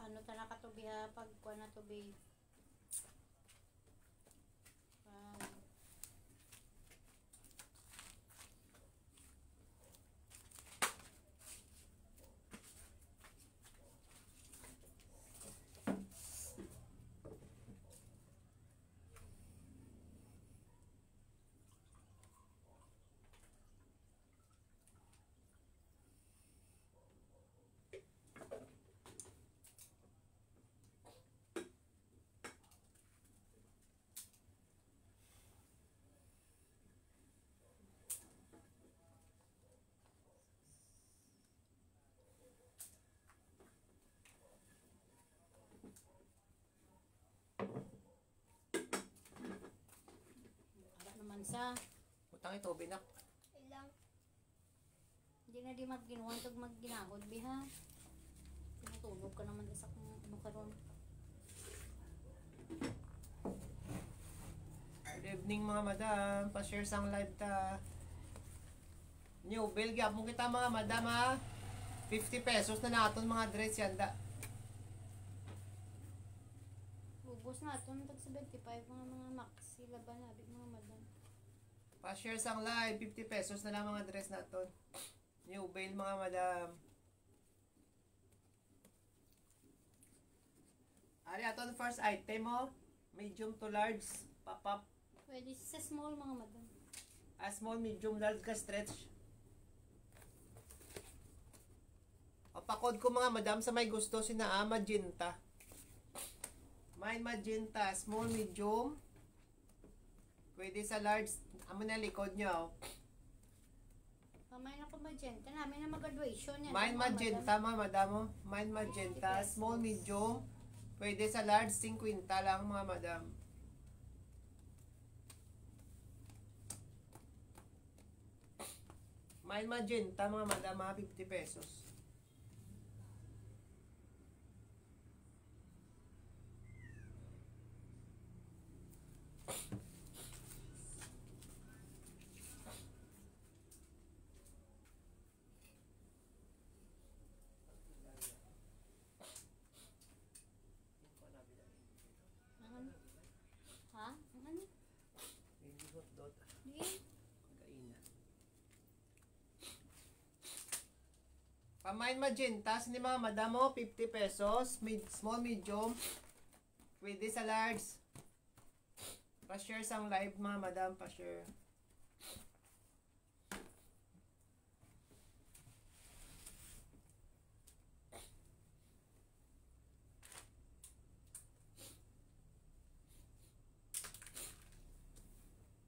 Ano ta nakatubi ha, pag kuha na tubi. Naman sa utang ito, binak. Ilang. hindi na di magginuwan tag magginahod biha. Tinutulog ka naman sa kung ano karon. Good evening mga madam, pa-share sang live ta. New bill gyap mo kita mga madam ha. 50 pesos na naton mga dress yanda. Ubos na ito tag 75 mga maxi laban labi mga madam. Pa-share sang live, 50 pesos na lang mga dress naton. New bill mga madam. Ari aton first item mo, medium to large, pop-up. Pwede sa small mga madam. Small, medium, large ka stretch. O pakod ko mga madam sa may gusto sina magenta. May magenta, small, medium. Pwede sa large. Amo na likod nyo. Mamay na ko magenta. Namin na mag-graduation yan. May magenta mga madam. May magenta, small, medium. Pwede sa large, 50 lang mga madam. May magenta mga madam, mga 50 pesos. Ano? Ha? Ano? Hindi ko dot. Di? Kainan. Pamain magenta, sini mga madam mo, 50 pesos. Small, medium. Pwede sa large. Pa-share sang live mga madam, pa-share.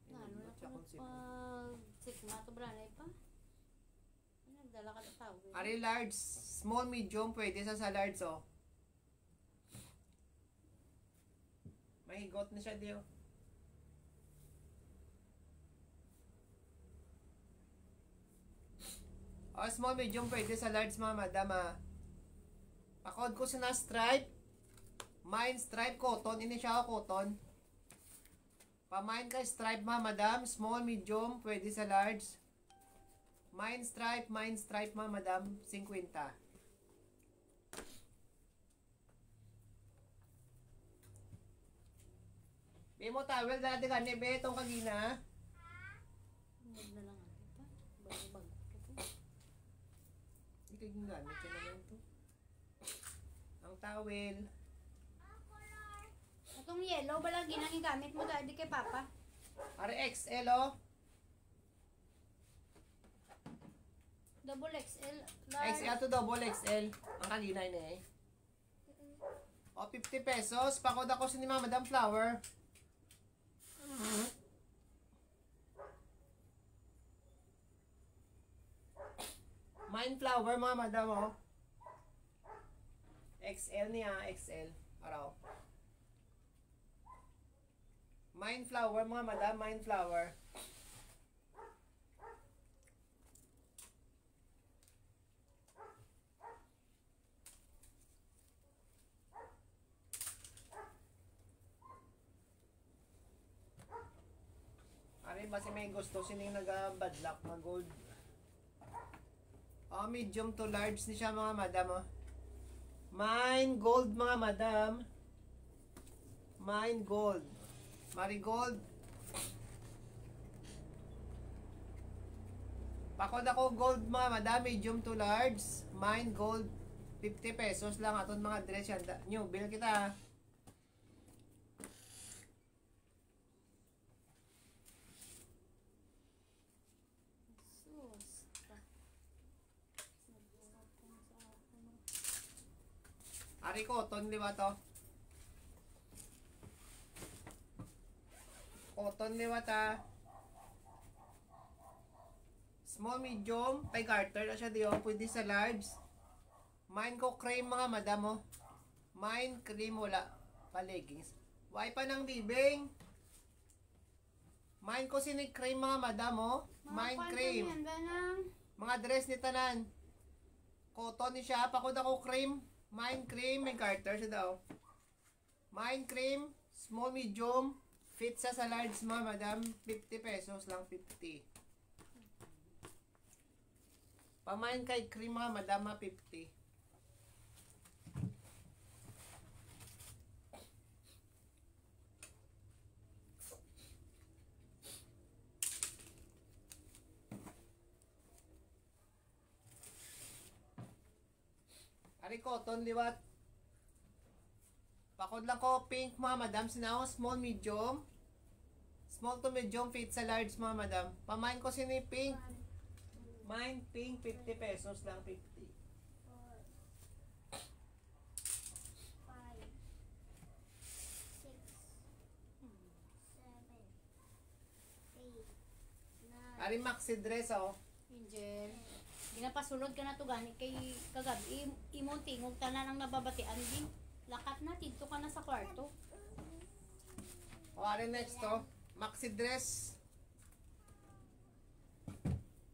Ano na ko nagpa-sigma to branay pa? Nagdala ka na tawag. Ari large, small, medium, pwede sa large oh. Mahigot na siya diyo. Oh, small, medium, pwede sa large mga madam ah. Pakod ko sa na stripe. Mine stripe cotton, ini siya cotton. Pamain ka stripe mga madam, small, medium, pwede sa large. Mine stripe mga madam, 50. Be mo towel dati gani be itong kagina. Huwag na lang ate pa. Bago-bago ko po. Hindi kaging gamit yun naman to. Ang towel. Itong yellow ba lagi nang igamit mo dahil kay Papa? RXL oh. Double XL. Large. XL to double XL. Ang kanina yun eh. O, 50 pesos. Pakod ako sa ni Madam Flower. Mine flower mga madam oh. XL niya, XL. Araw. Mine flower mga madam, mine flower. Ari ba si may gusto sining nag-badlock na gold. Oh, medium to large ni siya mga madam oh. Mine gold mga madam. Mine gold. Marigold. Pakod ako gold mga madam, medium to large. Mine gold. 50 pesos lang aton mga dress yan. New, bill kita. Sus. Nag-uwag ko na sa ako. Ari cotton, di ba to? Cotton, di ba ta? Small, medium. Pay garter na siya, di ba? Pwede sa large. Mine ko cream mga madam, oh. Mine cream, wala pa leggings. Why pa ng bibing? Mine ko sinig cream mga madam, oh. Mine cream. Mga dress ni tanan. Cotton ni siya. Pakod ako cream. Mine cream. May garter siya daw. Mine cream. Small, medium. Fit sa large mga madam. 50 pesos lang. 50. Pamain kay cream mga madam. 50. Ari cotton liwat. Pakod lang ko pink mga madam. Sinaw small medium. Small to medium fit sa large mga madam. Pamain ko sini pink. Mine pink 50 pesos lang 50. 5, 6, 7, 8, 9. Ari maxi dress oh. Angel. Ginapasulod ka na to gani kay kagabi imong tingog tanan ang nababatian din. Lakat na dito ka na sa kwarto. O ari next to, maxi dress.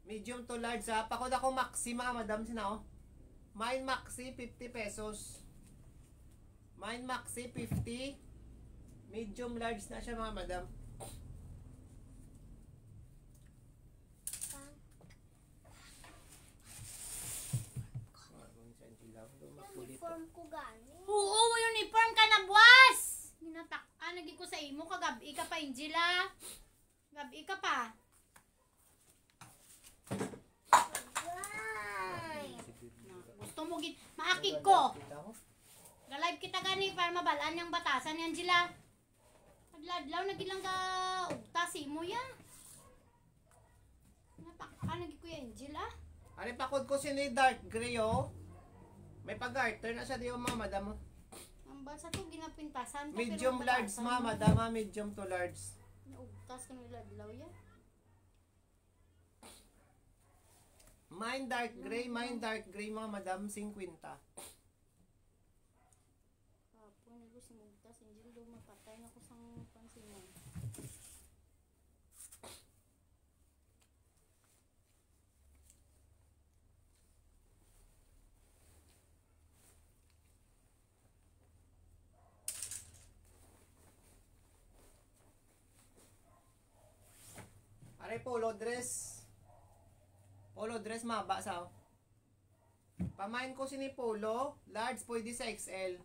Medium to large ha. Pakod ako maxi mga madam sina oh. Mine maxi 50 pesos. Mine maxi 50. Medium large na siya mga madam. Uniform ko gani. Oo, uniform ka na buwas. Hinatak-an lagi ko sa imo kagabi ka pa Angela. Gabi ka pa. Why? Gusto mo gid maakig ko. Ga-live kita gani para mabalaan yang batasan ni Angela. Adlaw nagilang ka ugta si mo ya. Natak-an lagi ko ya Angela. Ari pakod ko sini dark gray oh. May pag-garter na siya di mga madam. Ang basa to ginapintasan to Medium pero large batasan mga mo. madam, medium to large. Naugtas ka nila adlaw ya. Mine dark gray mga madam 50. Kapon ko si Mugtas Angel do mapatay na ko sang pansinan. Ari polo dress. Polo dress maba sa. Pamain ko sini polo, large pwede sa XL.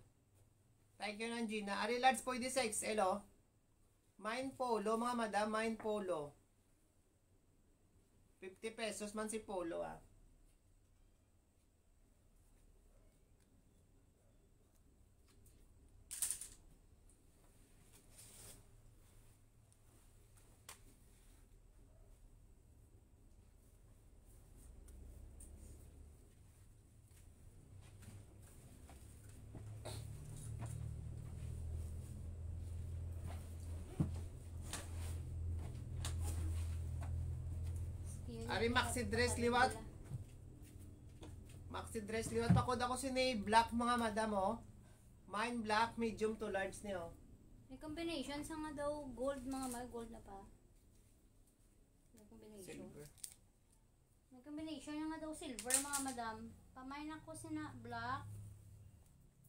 Thank you ng Gina. Ari large pwede sa XL oh. Mine polo mga madam, mine polo. 50 pesos man si polo ah. Ari maxi dress liwat. Maxi dress liwat. Pakod ako sini black mga madam oh. Mine black, medium to large niyo. May combination sa nga daw gold mga may gold na pa. May combination. Silver. May combination yung nga daw silver mga madam. Pamain ako sina black.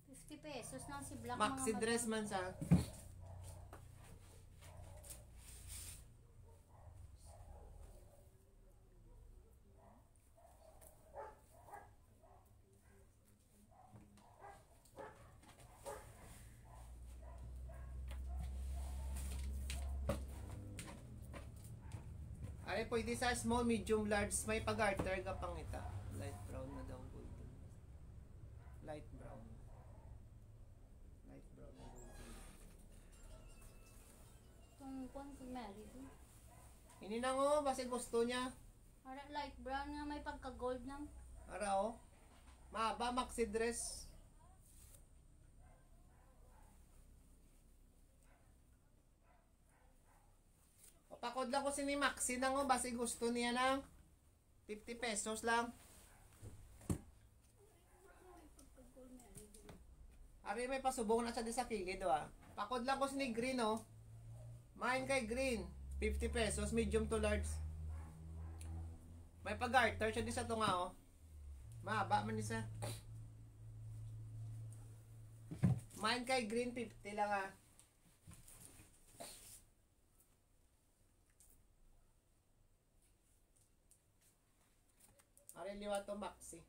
50 pesos lang si black Maxi mga dress madam. man sa. Are pwede sa small, medium, large. May pag-garter ka pang ita. Light brown na daw. Golden. Light brown. Light brown na golden. Itong kung Mary doon. Ini na ngo, basta gusto niya. Para light brown nga may pagka-gold ng. Ara o. Maaba, maxi dress. Papakod lang ko si ni Maxi na ngo, basta gusto niya ng 50 pesos lang. Ari may pasubong na siya di sa kilid ah. Pakod lang ko si ni Green oh. Main kay Green, 50 pesos, medium to large. May pag-garter siya di sa tunga oh. Mahaba man isa. Main kay Green, 50 lang ah. Ari liwa to Maxi.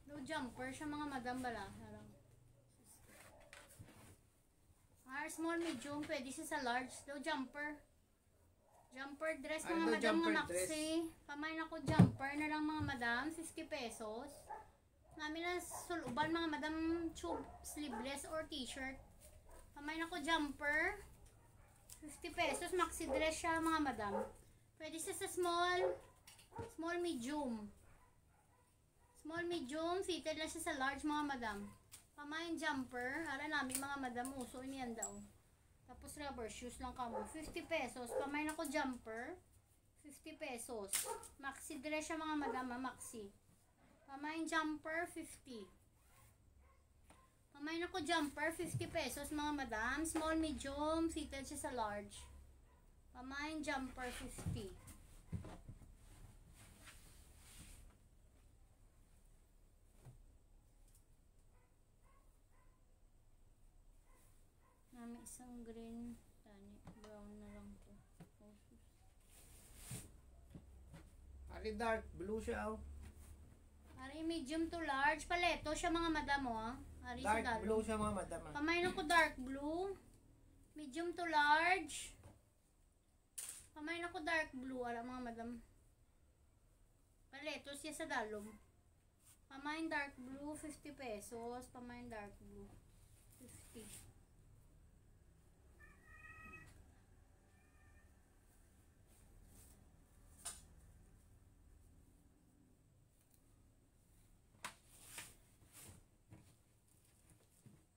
No jumper siya mga madam bala. Small, medium, pwede siya sa large. No jumper. Jumper dress Ano mga daw madam jumper nga Maxi. Pamain ako jumper na lang mga madam, 50 pesos. Namin na suluban mga madam tube sleeveless or t-shirt. Pamain ako jumper. 50 pesos, maxi dress siya mga madam. Pwede siya sa small, medium. Small, medium, fitted lang siya sa large mga madam. Pamain jumper, ara namin mga madam, uso niyan daw. Tapos rubber shoes lang kamo, 50 pesos. Pamain ako jumper, 50 pesos. Maxi dress siya mga madam, maxi. Pamain jumper, 50. Pamain ako jumper, 50 pesos mga madam. Small, medium, fitted siya sa large. Pamain jumper, 50. Nami isang green, tani, brown na lang to. Ari dark blue siya oh. Ari medium to large, paleto siya mga madam oh. Ari sa Dark blue siya mga madam ah. Pamain ako dark blue. Medium to large. Pamain ako dark blue, ala mga madam. Paleto siya sa dalom. Pamain dark blue, 50 pesos. Pamain dark blue, 50.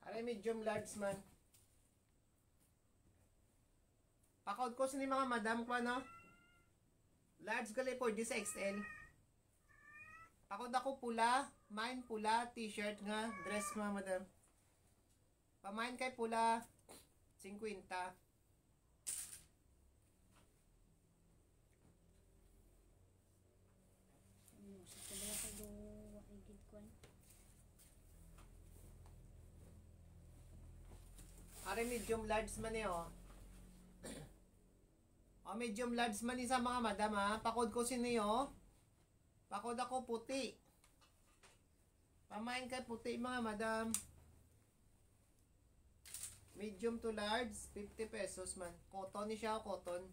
Ari medium large man. Pakod ko sa ni mga madam ko ano. Large gali po di sa XL. Pakod ako pula, mine pula, t-shirt nga, dress mga madam. Pamain kay pula 50. Ari medium large man eh oh. O medium large man sa mga madam ha. Pakod ko siniyo. Pakod ako puti. Pamain kay puti mga madam. Medium to large, 50 pesos man. Cotton ni siya, cotton.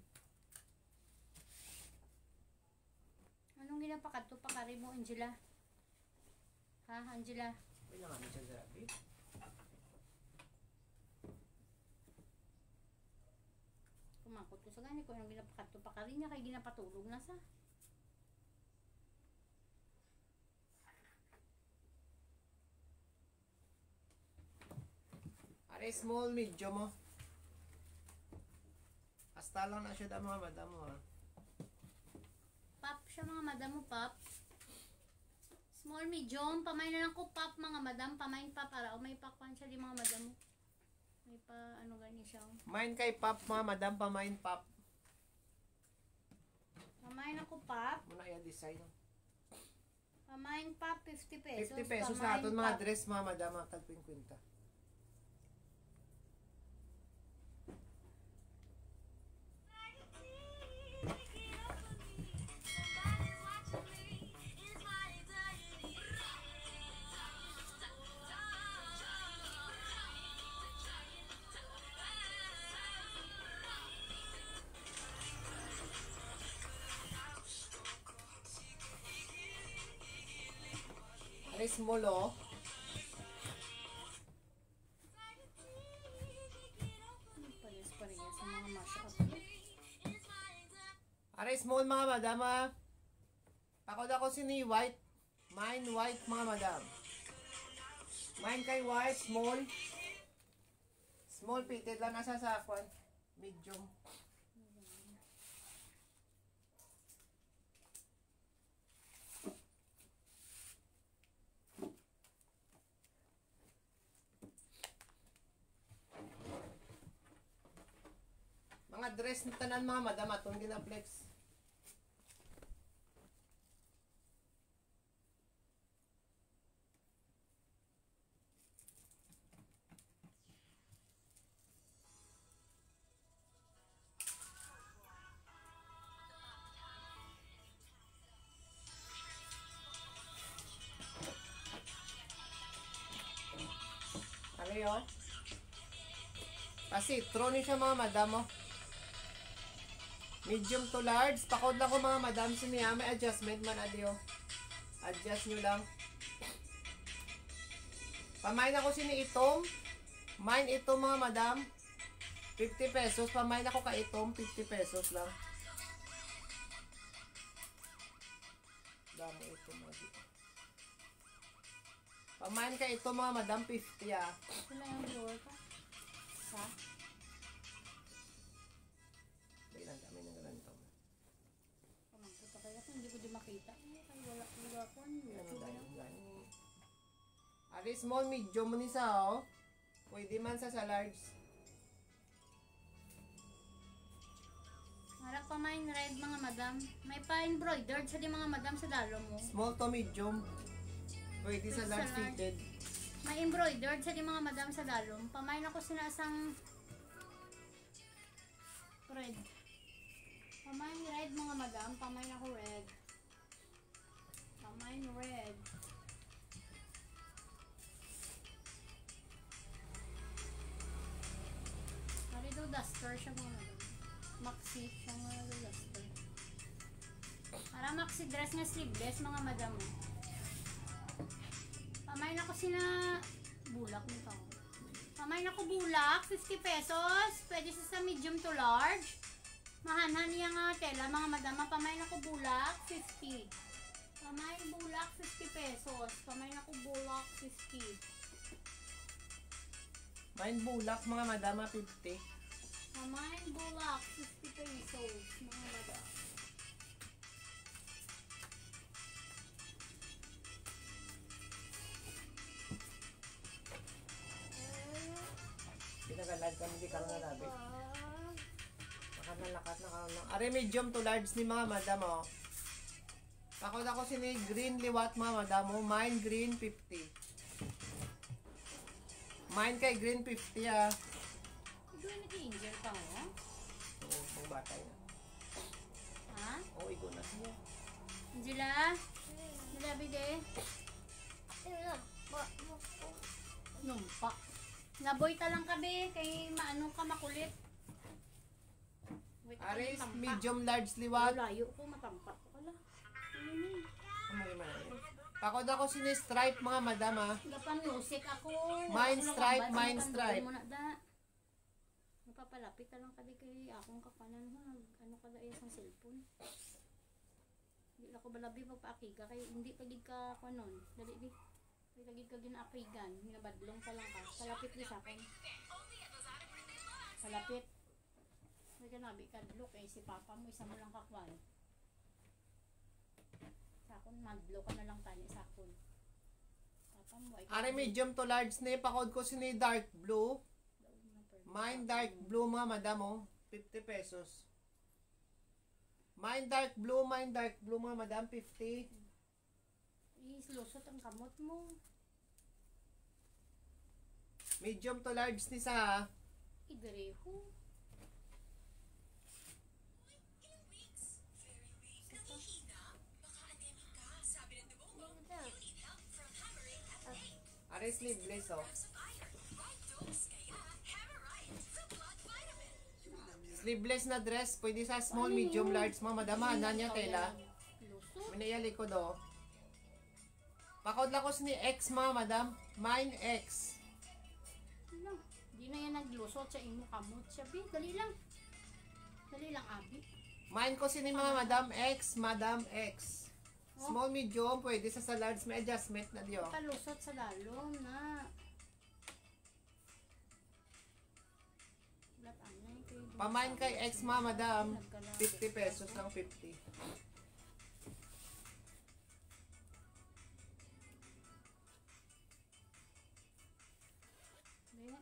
Anong ginapakat to pakari mo, Angela? Ha, Angela? Wala nga siya grabe. Kumakot ko sa gani ko anong ginapakat to pakari niya kay ginapatulog na sa. Are small, medium mo. Hasta lang na siya da mga madam mo ha. Pop siya mga madam mo, pop. Small, medium. Pamain na lang ko pop mga madam. Pamain pop. Ara, may pakpan siya di mga madam mo. May pa, ano gani siya. Main kay pop mga madam, pamain pop. Pamain ako pop. Muna yung design. Pamain pop, 50 pesos. 50 pesos Pamain na aton mga pop. dress mga madam, mga tag 50. Are small oh. Parehas-parehas sa mga mashup. Are small mga madam ha. Pakod ako sini white. Mine white mga madam. Mine kay white, small. Small fitted lang nasa sakwan. Medium. Mga dress na tanan mga madam atong ginaplex. Ano yun? Kasi throw ni siya mga madam oh. Medium to large. Pakod lang ko mga madam. Siniya may adjustment man adio. Adjust nyo lang. Pamain ako sini itom. Mine itom mga madam. 50 pesos. Pamain ako ka itom. 50 pesos lang. Dami itom mga dito. Pamain ka itom mga madam. 50 ah. Ito na yung drawer ko. Sa? Kailan kami ng ganito. Pamangkita kaya kung hindi ko di makita. Ay, wala ko. Ano dahil? Ari small medium mo ni sa oh. Pwede man sa large. Harap pa may red mga madam. May pa-embroidered sa di mga madam sa dalo mo. Small to medium. Pwede sa Pwede large sa large. fitted. May embroidered sa di mga madam sa dalo. Pamain ako sinasang red. Pamain red mga madam. Pamain ako red. Pamain red. Pari daw duster siya mga madam. Maxi siya mga duster. Para maxi dress nga sleeveless mga madam. Pamain ako sina bulak nito. Pamain ako bulak, 50 pesos. Pwede sa medium to large. Mahanan niya nga tela mga madam. Pamain ako bulak, 50. Pamain bulak, 50 pesos. Pamain ako bulak, 50. Mine bulak mga madama 50. Pamain bulak, 50 pesos mga madam. Pinagalag kami di karon na labi. Nakanalakat na karon lang. Are medium to large ni mga madam oh. Pakod ako sini green liwat mga madam oh. Mine green 50. Mine kay green 50 ah. Ito yung nag-i-injure pa mo? Oo, mga batay na. Ha? Oo, igo na siya. Angela? Angela, bide? Numpa. Naboy ta lang kabe, kay maano ka makulit. Wait, Are tampa. medium large liwat. Layo ko, matampa ko. Ala. Ano ni? Amoy man yan. Pakod ako sini stripe mga madam ah. Gapa music ako. Mine Ako stripe, nakabad, mine nakabad stripe. mo na da. Napapalapit na lang kadi kay akong kapanan mo. Ano kada isang cellphone. Hindi ako balabi pagpaakiga kay hindi pagid ka kanon. Dali di. Kay lagid ka ginaakigan, ginabadlong pa lang ka. Palapit di sa akin. Palapit. May kanabi kadlo kay si papa mo isa mo lang kakwan. Sakon madlo ka na lang tani sakon. Papa mo ay Are medium to large ni pakod ko sini dark blue. Mine dark blue mga madam oh. 50 pesos. Mine dark blue mga madam 50. Islusot ang kamot mo. Medium to large ni sa Idreho. are sleeveless oh. Sleeveless na dress, pwede sa small, medium, large mga madam. Hanan niya tela. Lusot. Minaya likod oh. Pakod lang ko ni X mga madam. Mine X. Ano? Di na yan naglusot sa imo kamot. Sabi, dali lang. Dali lang, abi. Mine ko sini mga madam X, madam X. Small, medium, pwede sa large, may adjustment na diyo. Palusot sa dalom na. Ulat anay kayo. Pamain kay X mga madam, 50 pesos lang 50. Hindi.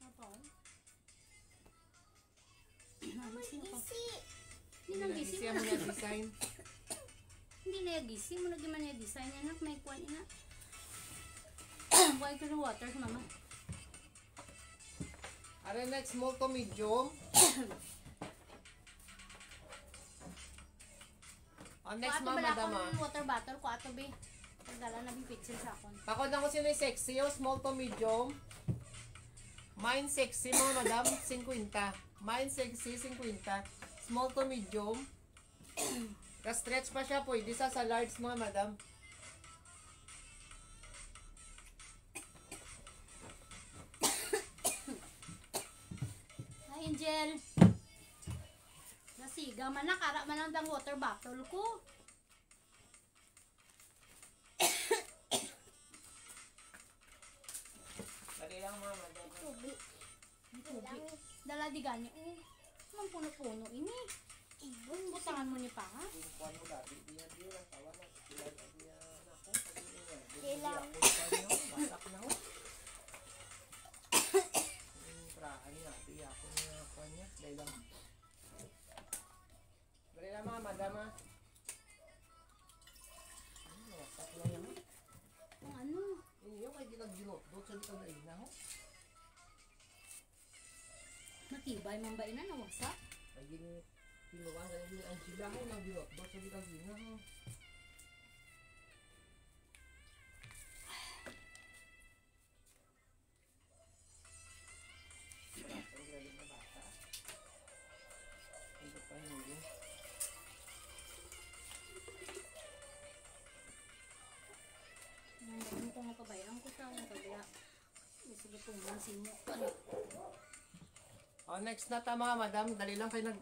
Apa? Gisi. Hindi nang gisi Siya mo mo na design. Hindi na yung gisi mo lagi man yung design anak may kuwan ina. Buhay ko ng water sa mama. Are next, small to medium. Next Kuha ato mga bala madam akong water bottle ko ato be. Pagdala na bipitsil sa akon. Pakod lang ko sino yung sexy, small to medium. Mine sexy mga madam, 50. Mine sexy, 50. Small to medium. Ka-stretch pa siya, pwede sa large mga madam. Hi Angel. Nasiga man na, kara man ang dang water bottle ko. Dali lang mga madam. Tubig. Tubig. Dala di ganyo. Mang puno-puno ini. Ibon. Butangan mo ni pa ha. Kuhan mo dati, diyan lang, tawa na. Diyan ako, Kailang. Basak na ho. Praan nga, diyan ako na kuhan niya. Dali lang. Dali lang mga madam ha. Basak na yan. Ang ano? Yung kay ginag-ginot, doon sa likod na ina ho. Matibay man ba ina nawasa? Ay kinuha na yung Angela ho, nag-ginot, doon sa likod na ina ho. Ang galing na bata. Ito pa hindi. Nang bagong ko nga pabayaan ko sa mga pabaya. Gusto ko itong mansin mo. Ano? Next na ta mga madam, dali lang kayo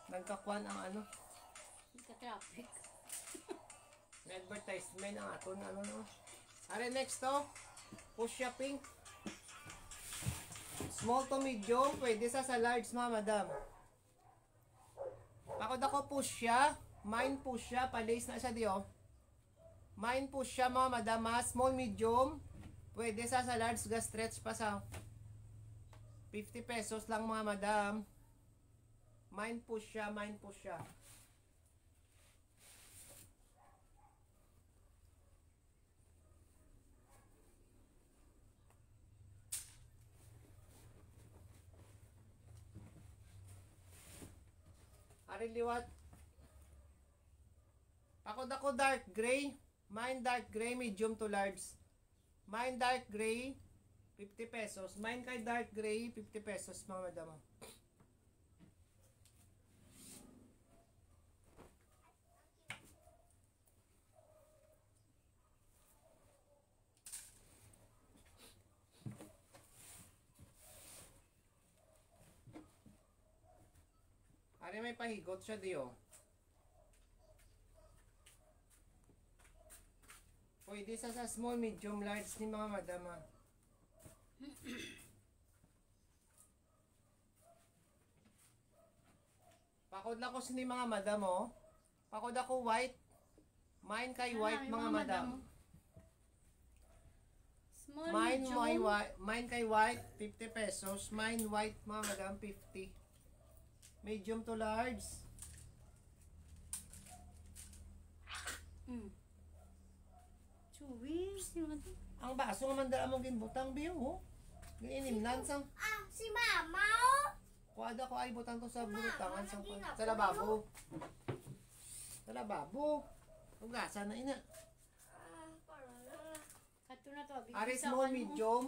nagkakuan ang ano, Ika-traffic. may advertisement ang aton ano no. Are next to, Fuchsia pink. Small to medium, pwede sa large mga madam. Pakod ako Fuchsia, mine Fuchsia, palace na siya diyo. Mine Fuchsia mga madam, small medium, pwede sa large, ga stretch pa sa 50 pesos lang mga madam. Mine Fuchsia, mine Fuchsia. Ari liwat. Ako dark gray. Mine dark gray, medium to large. Mine dark gray, 50 pesos. Mine kay dark gray, 50 pesos mga madam. Ari may pahigot siya diyo. Pwede sa small, medium, large ni mga madama. Pakod lang ko sa ni mga madam oh. Pakod ako white. Mine kay white mga madam. Small, Mine medium. my white, mine kay white 50 pesos. Mine white mga madam 50. Medium to large. Chewy. Sino ka to? Ang baso nga mandala mong ginbutang biyo oh. Ginimnan sang Ah, si Mama oh. kuada ko ay butang to sa bulutangan sa lababo. Sa lababo. Ugasan na ina. Ah, parang na. Kato na to. Ari bigyan sa small, ano mo. medium.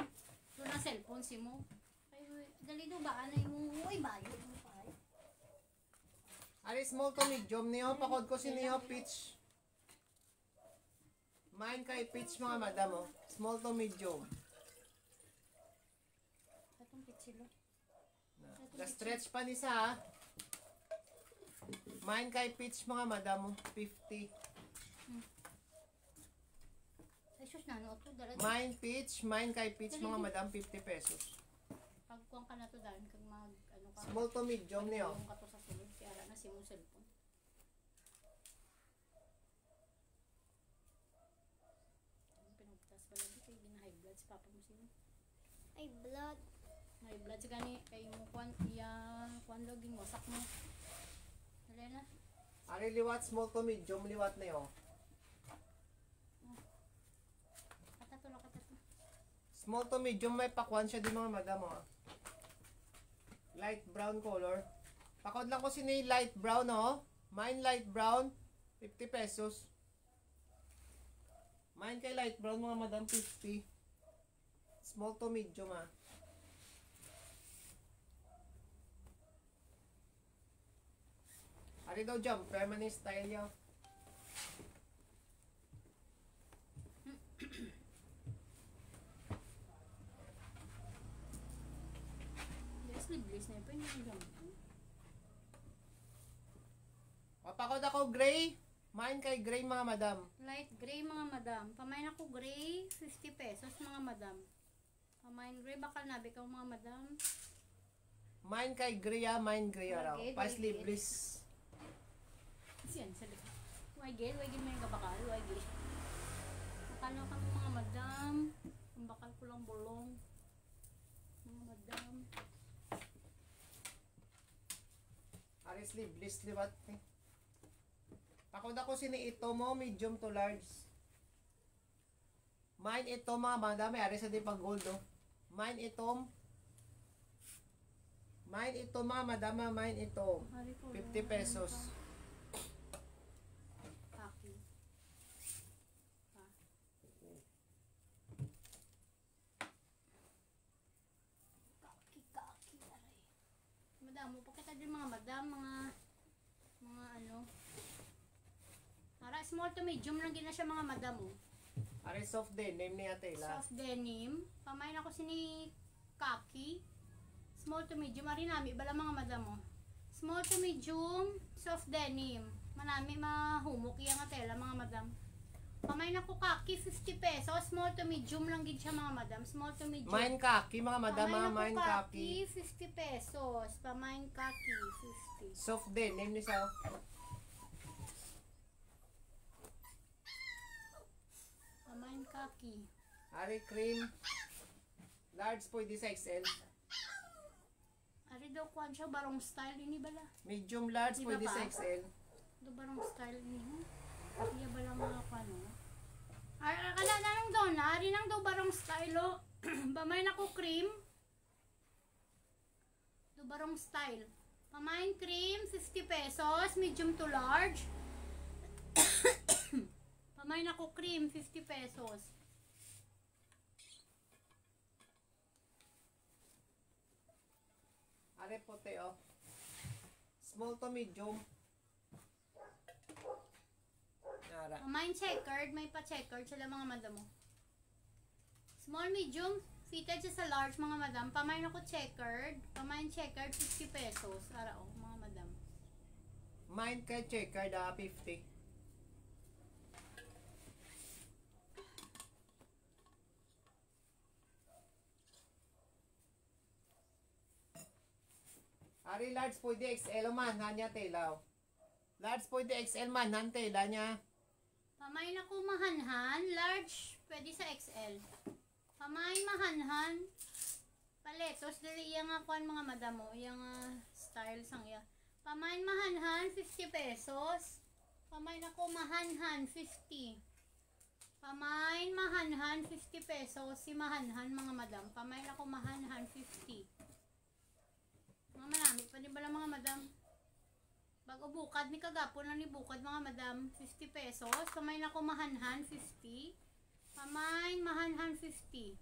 Ito na cellphone si mo. Ay, dali do ba? Anay mo. Uy, bayo mo pa. Ari small to medium niyo. Pakod ko si niyo peach. Mine kay Peach mga madam oh. Small to medium. Atong pitsilo. Na-stretch pa ni sa. Mine kay Peach mga madam oh. 50. Ay, sus na, no? Ito, dala. Mine kay Peach mga madam 50 pesos. Pagkuhan ka na to dahil kag mag, ano ka. Small to medium niyo. Yung kato sa sulod, kaya na si mong cellphone. Ang pinagtas ba lagi kay gina-high blood si papa mo sino? Ay, blood. High blood sa gani, kay mo kwan, kwan laging wasak mo. Dali na. Ari liwat small to medium liwat niyo. Katato lang, katato. Small to medium may pakwan siya di mga madam oh. Light brown color. Pakod lang ko sini light brown oh. Mine light brown 50 pesos. Mine kay light brown mga madam 50. Small to medium ah. Ari daw jumper man yung style niya. Yes, liblis na yun. Pwede yung jump. Papakod ako gray. Mine kay gray mga madam. Light gray mga madam. Pamain ako gray, 50 pesos mga madam. Pamain gray, bakal nabi ka mga madam. Mine kay gray ah. Mine gray araw. Okay, Pas very good. liblis. Siyan, sa likod. Wagil may kabakal, wagil. Nakano ka mga madam. Ang bakal ko lang bolong. Mga madam. Ari sleeveless liwat eh. Pakod ako sini ito mo medium to large. Mine ito mga madam. May ari sa di pag gold oh. Mine ito mga madam. Mine ito. Hari ko, 50 pesos. Kaki. Pa. Kaki, aray. Madam, mo pakita din mga madam, mga ano. Para small to medium lang gina siya mga madam oh. Ari soft din. Name ni ate la. Soft denim. Pamain ako sini kaki. Small to medium. Ari nami, bala mga madam mo. Small to medium, soft denim. Manami mahumok yung tela mga madam. Pamain ako kaki, 50 pesos. Small to medium lang gid siya mga madam. Small to medium. Mine kaki mga madam. Pamain ako Mine kaki. 50 pesos. Pamain kaki, 50. Soft din. Name ni sa. Pamain kaki. Ari cream. Large pwede sa XL. Ari daw kuhan siya, barong style. Ini bala. Medium large Di ba pwede pa? sa XL. Do barong style niyo. Iya ba lang mga kano? Ay, akala na lang daw na. Ari nang daw barong style o. Pamain ako cream. Do barong style. Pamain cream, 50 pesos. Medium to large. Pamain ako cream, 50 pesos. Ari puti oh. Small to medium. Nara. Pamain checkered. May pa-checkered sila mga madam mo. Small, medium. Fitted siya sa large mga madam. Pamain ako checkered. Pamain checkered, 50 pesos. Ara o, mga madam. Mine kay checker da 50. Ari large pwede XL man, hanya telaw. Large pwede XL man, han tela niya. Pamain ako mahanhan. Large, pwede sa XL. Pamain mahanhan. Paletos, dali iya nga kuan mga madam mo. Iya nga style sang iya. Pamain mahanhan, 50 pesos. Pamain ako mahanhan, 50. Pamain mahanhan, 50 pesos. Si mahanhan mga madam. Pamain ako mahanhan, 50. Mga marami pa din bala mga madam. Bago bukad, ni kagapon lang ni bukad mga madam. 50 pesos. Pamain ako mahanhan, 50. Pamain mahanhan, 50.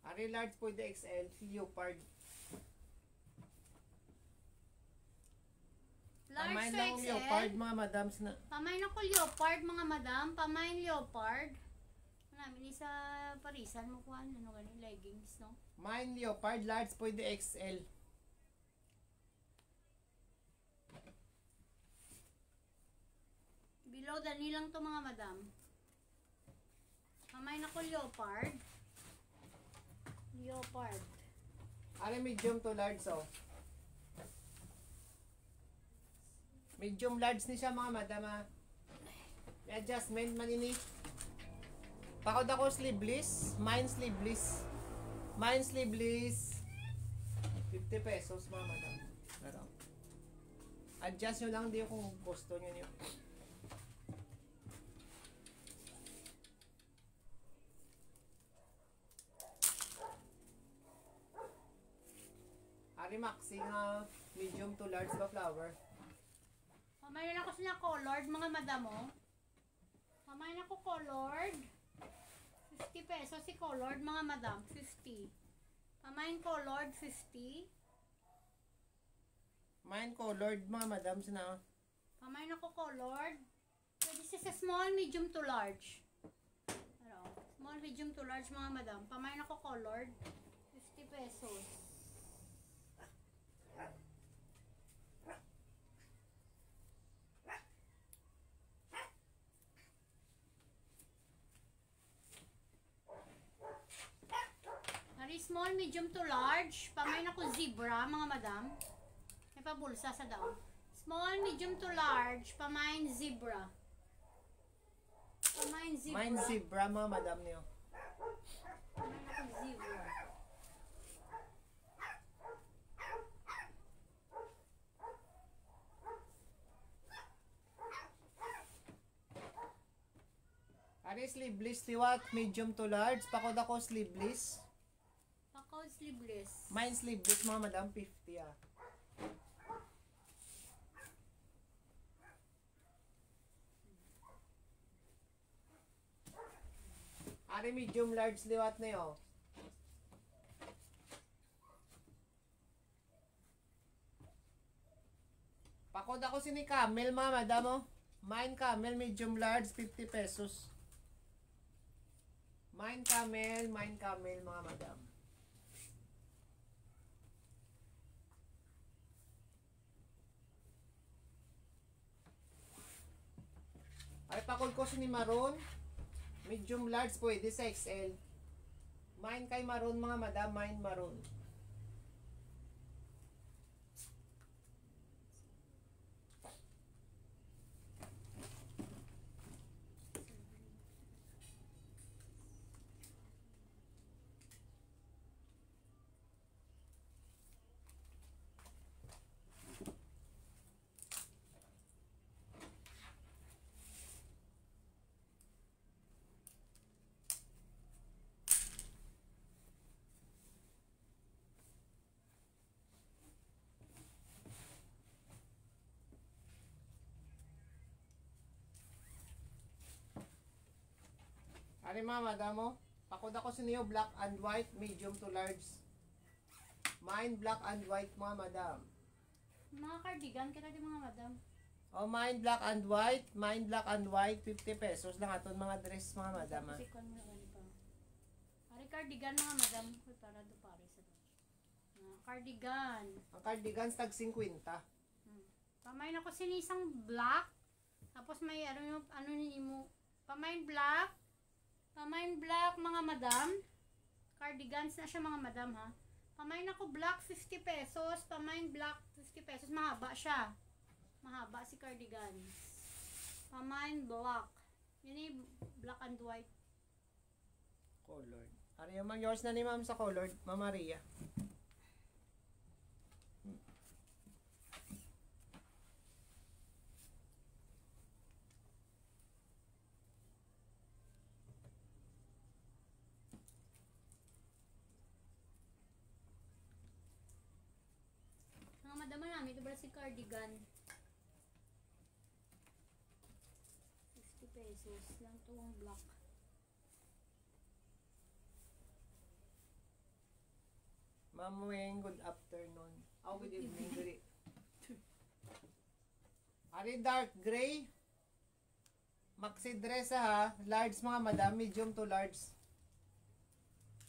Ari large pwede XL, leopard. Large Pamain to lang XL. leopard mga madams na. Pamain ako leopard, mga madam. Pamain leopard. Namin sa parisan mo kuhan. Ano ganun, leggings, no? Mine leopard, large pwede XL. Below the knee lang to mga madam. Pamain ako leopard. Leopard. Ano medium to large oh. Medium large ni siya mga madam ah. May adjustment man ini. Pakod ako sleeveless. Mine sleeveless. Mine sleeveless. 50 pesos mga madam. Pero adjust nyo lang di kung gusto nyo niyo. Ari maxi nga medium to large ba flower? Pamain ako sila colored, mga madam, oh. Pamain ako colored. 50 pesos si colored, mga madam. 50. Pamain colored, 50. Mine colored mga madam sina. Pamain ako colored. Pwede siya sa small, medium to large. Pero, small, medium to large, mga madam. Pamain ako colored. 50 pesos. Ari small, medium to large. Pamain ako zebra, mga madam. May pabulsa sa daw. Small, medium to large. Pamain zebra. Pamain zebra. Mine zebra mga madam niyo. Pamain ako zebra. Ari sleeveless liwat medium to large. Pakod ako sleeveless. Pakaw sleeveless. Mine sleeveless mga madam 50 ah. Ari medium large liwat na yo. Pakod ako sini camel mga madam oh. Mine camel medium large 50 pesos. Mine camel mga madam. Ay pakod ko sini maroon. Medium large pwede sa XL. Mine kay maroon mga madam, mine maroon. Ari mga madam oh. Pakod ako sa niyo black and white, medium to large. Mine black and white mga madam. Mga cardigan, kita di mga madam. Oh, mine black and white, 50 pesos lang aton mga dress mga madam ah. Sikon mo lang pa. Ari cardigan, mga madam. Uy, para do pare sa do. Cardigan. Ang cardigans tag 50. Pamain ako sinisang black. Tapos may ano ni mo. Pamain black. Pamain black, mga madam. Cardigans na siya, mga madam, ha. Pamain ako black, 50 pesos. Pamain black, 50 pesos. Mahaba siya. Mahaba si cardigans. Pamain black. Yun yung black and white. Colored. Ari yung yours na ni ma'am sa colored, Ma'am Maria. Mga madam namin, ito ba si cardigan? 50 pesos lang ito ang black. Ma'am Weng, good afternoon. Oh, good evening. Ari dark gray. Maxi dress ha. Large mga madam. Medium to large.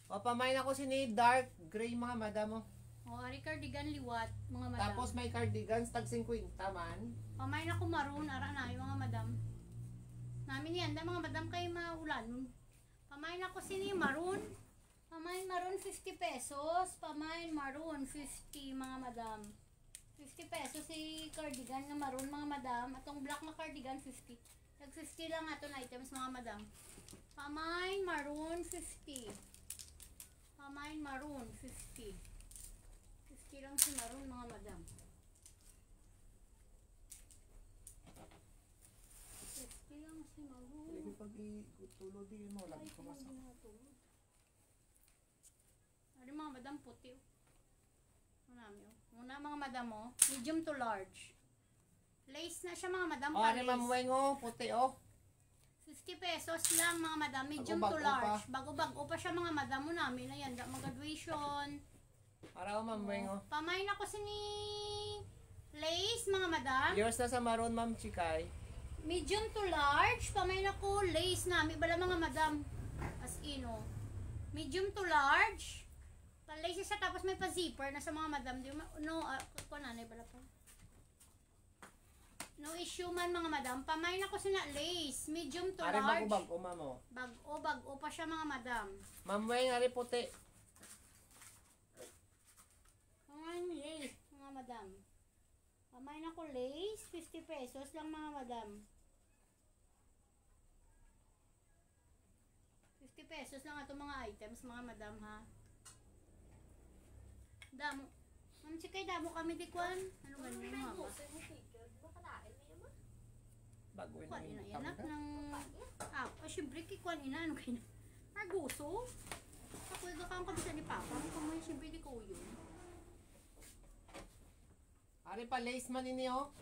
O, pamain ako sini dark gray mga madam. O, ari cardigan liwat, mga madam. Tapos may cardigans tag 50 man. Pamain ako maroon, ara na yung mga madam. Namin yan, mga madam kayo maulan. Pamain ako sini maroon. Pamain maroon 50 pesos. Pamain maroon 50 mga madam. 50 pesos si cardigan na maroon mga madam. Atong black na cardigan 50. Tag 50 lang aton items mga madam. Pamain maroon 50. Pamain maroon 50. 50 lang si maroon mga madam. 50 lang si maroon. Pwede pag itulo din mo. Lagi ko masak. Ano mga madam puti. Muna mga madam mo. Medium to large. Lace na siya mga madam. O, ano mamuweng o. Puti o. 50 pesos lang mga madam. Medium Bago-bago to large. pa. Bago-bago pa siya mga madam mo namin. Ayan, mag-graduation. Para o mamuweng o. Pamain ako sini lace mga madam. Yours na sa maroon ma'am Chikay. Medium to large. Pamain ako lace namin. Bala mga madam. As in o. Medium to large. Lace siya tapos may pa-zipper na sa mga madam. No, kunanay bala pa. No issue man mga madam. Pamain ako sina lace. Medium to Ari large. bago-bago ma'am o. Bago pa siya mga madam. Mamuweng ari puti. Pamain lace mga madam. Pamain ako lace. 50 pesos lang mga madam. 50 pesos lang itong mga items mga madam ha. Damo. Ma'am Chikay, damo kami di kwan. Ano ganyan mga ba? Bago Kwan yun. ina yanak ng syempre kikwan ina ano kayo na. Arguso. Ako ito kang kabisa ni Papa. Kung may syempre di ko yun. Ari pa lace man ini o.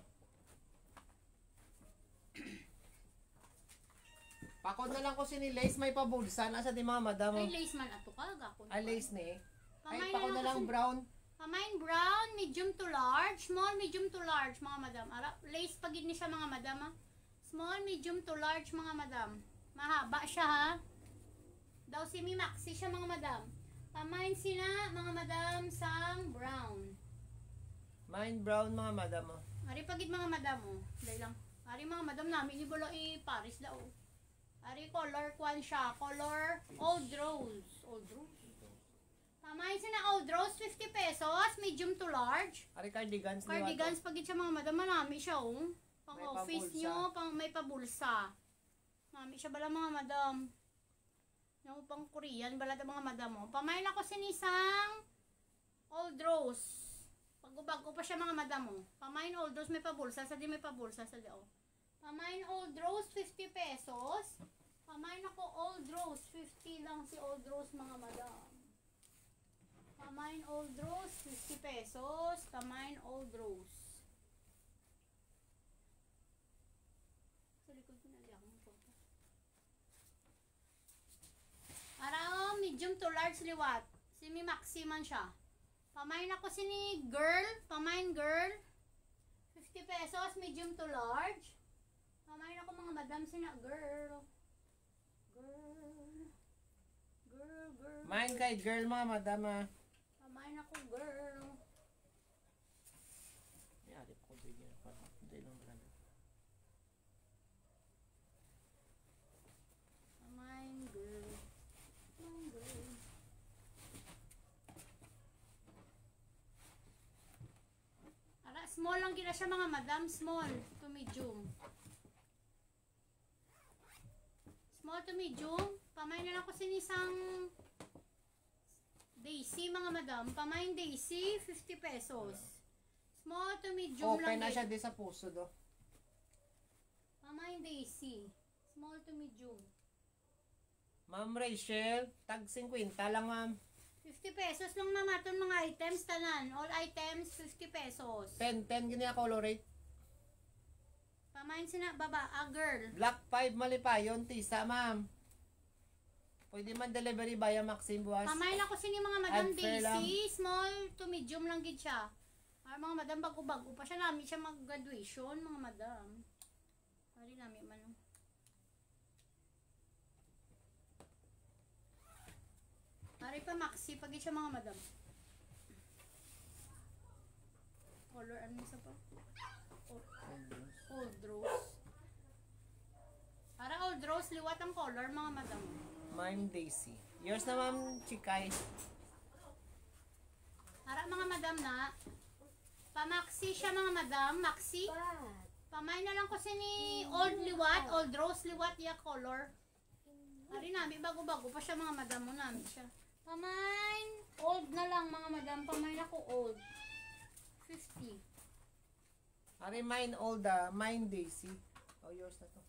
Pakod na lang ko sini lace may pabulsa na sa di mga madam. Ay lace man ato ka. Gakon. Ay lace ni. Ay Pamain pakod na lang kasi- brown. Pamain brown, medium to large, small, medium to large mga madam. Lace pagid ni siya mga madam ha. Small, medium to large mga madam. Mahaba siya ha. Daw si Mi Maxi siya mga madam. Pamain sina mga madam sang brown. Mine brown mga madam o. Ari pagid mga madam oh. Dahil lang. Ari mga madam namin ni bala Paris daw. Ari color kwan siya, color old rose. Old rose. Pamain sina old rose 50 pesos, medium to large. Ari cardigans. Cardigans pagid siya mga madam, marami siya oh. Pang May office pabulsa. nyo, pang may pabulsa. Marami siya bala mga madam. Yung pang Korean bala da mga madam oh. Pamain ako sinisang old rose. Pagbago pa siya mga madam oh. Pamain old rose may pabulsa, sa di may pabulsa sa di oh. Pamain old rose 50 pesos. Pamain ako old rose 50 lang si old rose mga madam. Pamain old rose 50 pesos. Pamain old rose. Sa likod ko na liyak mo po. Araw, medium to large liwat. Si Mi Maxi man siya. Pamain ako sini girl. Pamain girl. 50 pesos, medium to large. Pamain ako mga madam sina girl. Girl. Girl. Mine kay girl mga madam ha. Pamain ako girl. Yari ko bigyan pa. Hindi lang talaga. Pamain girl. Pamain girl. Ara, small lang gina siya mga madam. Small to medium. Small to medium. Pamain na lang ko sinisang Daisy mga madam. Pamain Daisy, 50 pesos. Small to medium Open lang na siya din. di sa puso do. Pamain Daisy. Small to medium. Ma'am Rachel, tag 50 lang ma'am. 50 pesos lang mama itong mga items tanan. All items, 50 pesos. 10 gini colorate. Pamain sina baba, girl. Black 5 malipayon, tisa ma'am. Pwede man delivery via Maxim Buwas. Pamain ako sini mga madam Add fair lang. Daisy. Small to medium lang gid siya. Mga madam, bago-bago pa siya. Namin siya mag-graduation, mga madam. Pari namin man. Pari pa maxi, pag siya mga madam. Color, ano isa pa? Old rose. Para old rose, liwat ang color, mga madam. Mine Daisy. Yours na, Ma'am Chikay. Para mga madam na, pa-maxi siya mga madam, maxi. Pamay na lang kasi ni old liwat, old rose liwat ya color. Ari namin, bago-bago pa siya mga madam mo namin siya. Pamay, old na lang mga madam, pamay na ko old. 50. Ari mine old, mine Daisy. Oh, yours na to.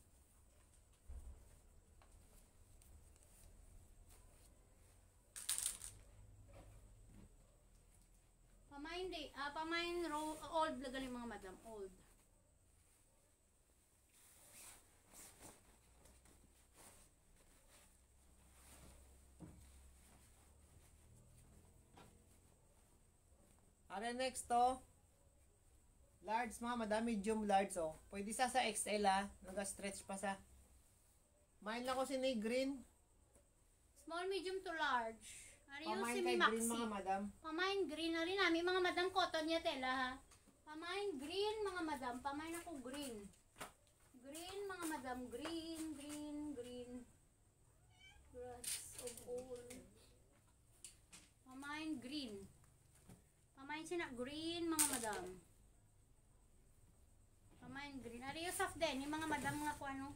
Pamain old lagaling mga madam, old. Ari next to. Large mga madam, medium large oh. Pwede sa XL naga-stretch pa sa. Mine lang ko si green. Small, medium to large. Ari yung Pamain si kay Maxi. green mga madam. Pamain green na rin namin mga madam, cotton niya tela ha. Pamain green mga madam, pamain ako green. Green mga madam, green, green, green. Grass of all. Pamain green. Pamain siya na green mga madam. Pamain green. Ari yung soft denim mga madam nga po ano.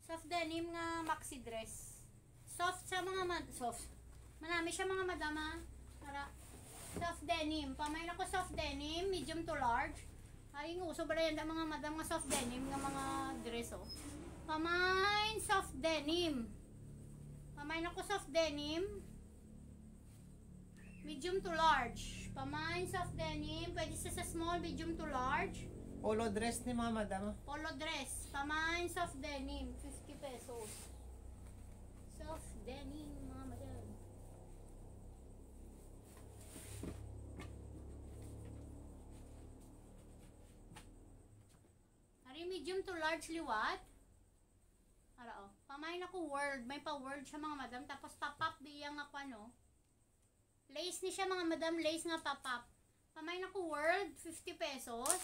Soft denim nga maxi dress. Soft sa mga soft. Manami siya mga madam ha. Para soft denim. Pamain ako soft denim, medium to large. Ay nga uso ba yan mga madam nga soft denim nga mga dress oh. Pamain soft denim. Pamain ako soft denim. Medium to large. Pamain soft denim. Pwede sa small, medium to large. Polo dress ni mga madam. Polo dress. Pamain soft denim. 50 pesos. Soft denim mga madam. Ari medium to large liwat. Ara oh. Pamain ako word. May pa word siya mga madam. Tapos pop-up biyang ako ano. Lace ni siya mga madam. Lace nga pop-up. Pamain ako word. 50 pesos.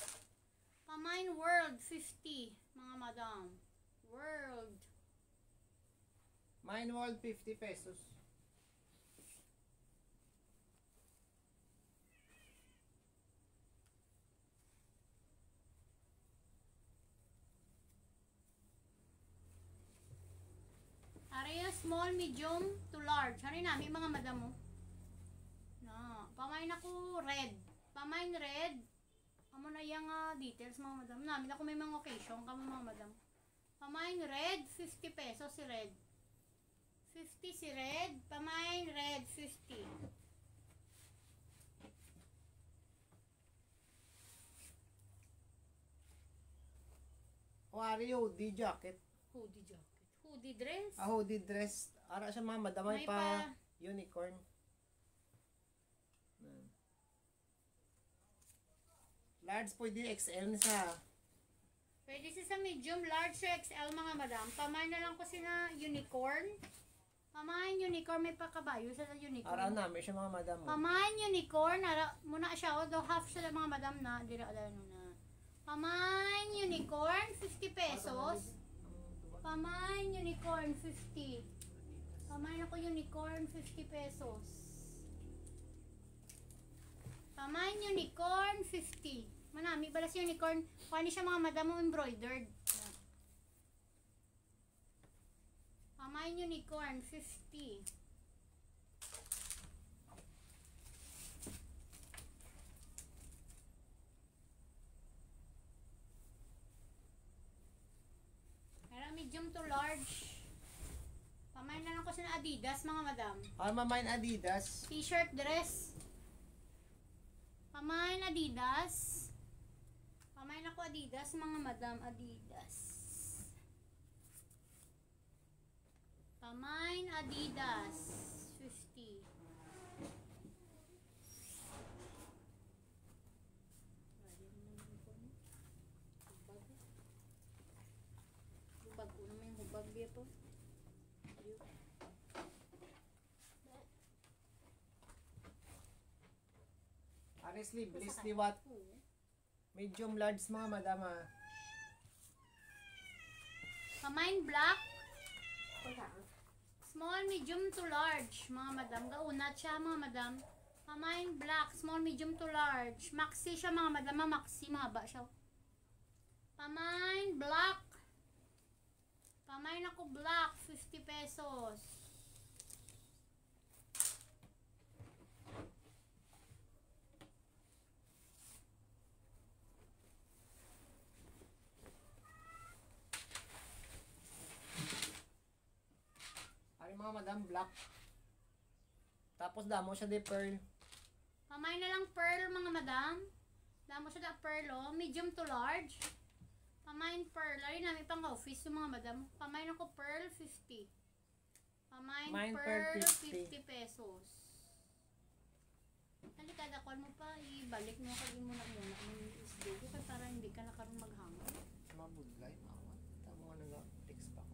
Pamain world 50 mga madam. World. Mine world 50 pesos. Area small, medium to large. Hari namin mga madam mo. Na, pamain ako red. Pamain red. Amo na yung details mga madam. Namin ako may mga occasion kamo mga madam. Pamain red, 50 pesos si red. 50 si red. Pamain red, 50. O ari hoodie jacket. Hoodie jacket. Hoodie dress. Hoodie dress. Ara siya mga madam May pa unicorn. Large pwede XL na sa. Pwede siya sa medium, large, or XL mga madam. Pamain na lang ko sina unicorn. Pamain unicorn, may pakabayo sa unicorn. Ara namin siya mga madam. Pamain unicorn, ara muna siya o do half sila mga madam na dira na. Pamain unicorn 50 pesos. Pamain unicorn 50. Pamain ako unicorn 50 pesos. Pamain unicorn 50. Manami balas unicorn, paano siya mga madam mo embroidered. Pamain unicorn 50. Pero medium to large. Pamain na lang ko sa Adidas mga madam. Mine Adidas. T-shirt dress. Pamain Adidas. Pamain ako Adidas mga madam. Adidas. Pamain Adidas. 50. Ari sleeveless liwat. Medium large mga madam ha. Pamain black. Small, medium to large, mga madam. Gaunat siya, mga madam. Pamain black, small, medium to large. Maxi siya, mga madam. Maxi, mahaba siya. Pamain black. Pamain ako black, 50 pesos. Ari mga madam, black. Tapos damo siya di pearl. Pamain na lang pearl, mga madam. Damo siya na pearl, oh. Medium to large. Pamain pearl. Ay, namin pang office yung mga madam. Pamain ako pearl, 50. Pamain Mine pearl, pearl, 50 pesos. Halika, dakuan mo pa. Ibalik mo kagin mo na muna. Ang isdo ko kaya para hindi ka na karoon maghangad. Mabudlay, mawat. Tamo nga nag-text pa ko.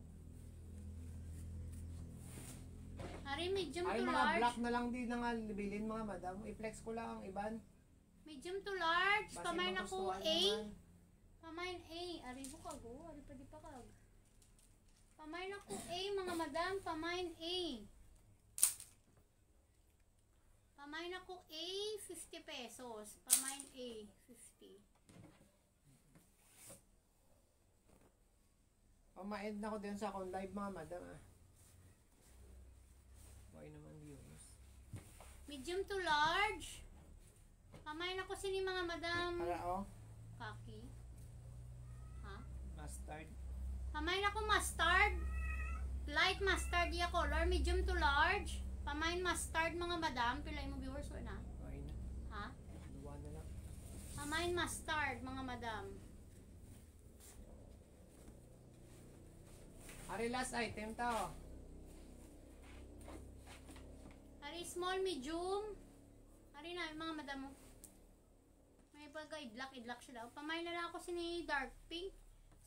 Hari, medium Ay to mga large. black na lang din na nga bilhin mga madam. I-flex ko lang ang iban. Medium to large. Basta Pamain ako magustuhan A. naman. Pamain A. Ari mo kag, oh. Ari pa di pa kag. Pamain ako A, mga madam. Pamain A. Pamain ako A, 50 pesos. Pamain A, 50. Pamaend na ko din sa akong live mga madam ah. Why naman viewers? Medium to large. Pamain ako sini mga madam. Para oh, Kaki. Ha? mustard. Pamain ako mustard. Light mustard ya color. Medium to large. Pamain mustard mga madam. Pilay mo viewers o na? Why na? Ha? Duwa na lang. Pamain mustard mga madam. Ari last item tao. Ari small, medium. Ari na mga madam mo. May pagka idlak siya daw. Pamain na lang ako sini dark pink.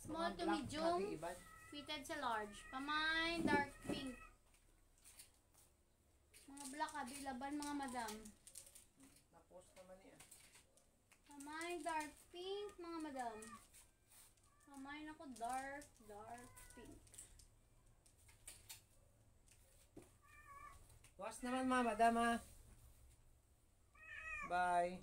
Small Mga to black, medium. lagi iban. Fitted sa large. Pamain dark pink. Mga black available mga madam. Na-post naman niya. Pamain dark pink mga madam. Pamain ako dark pink. Was naman mga madam ah. Bye.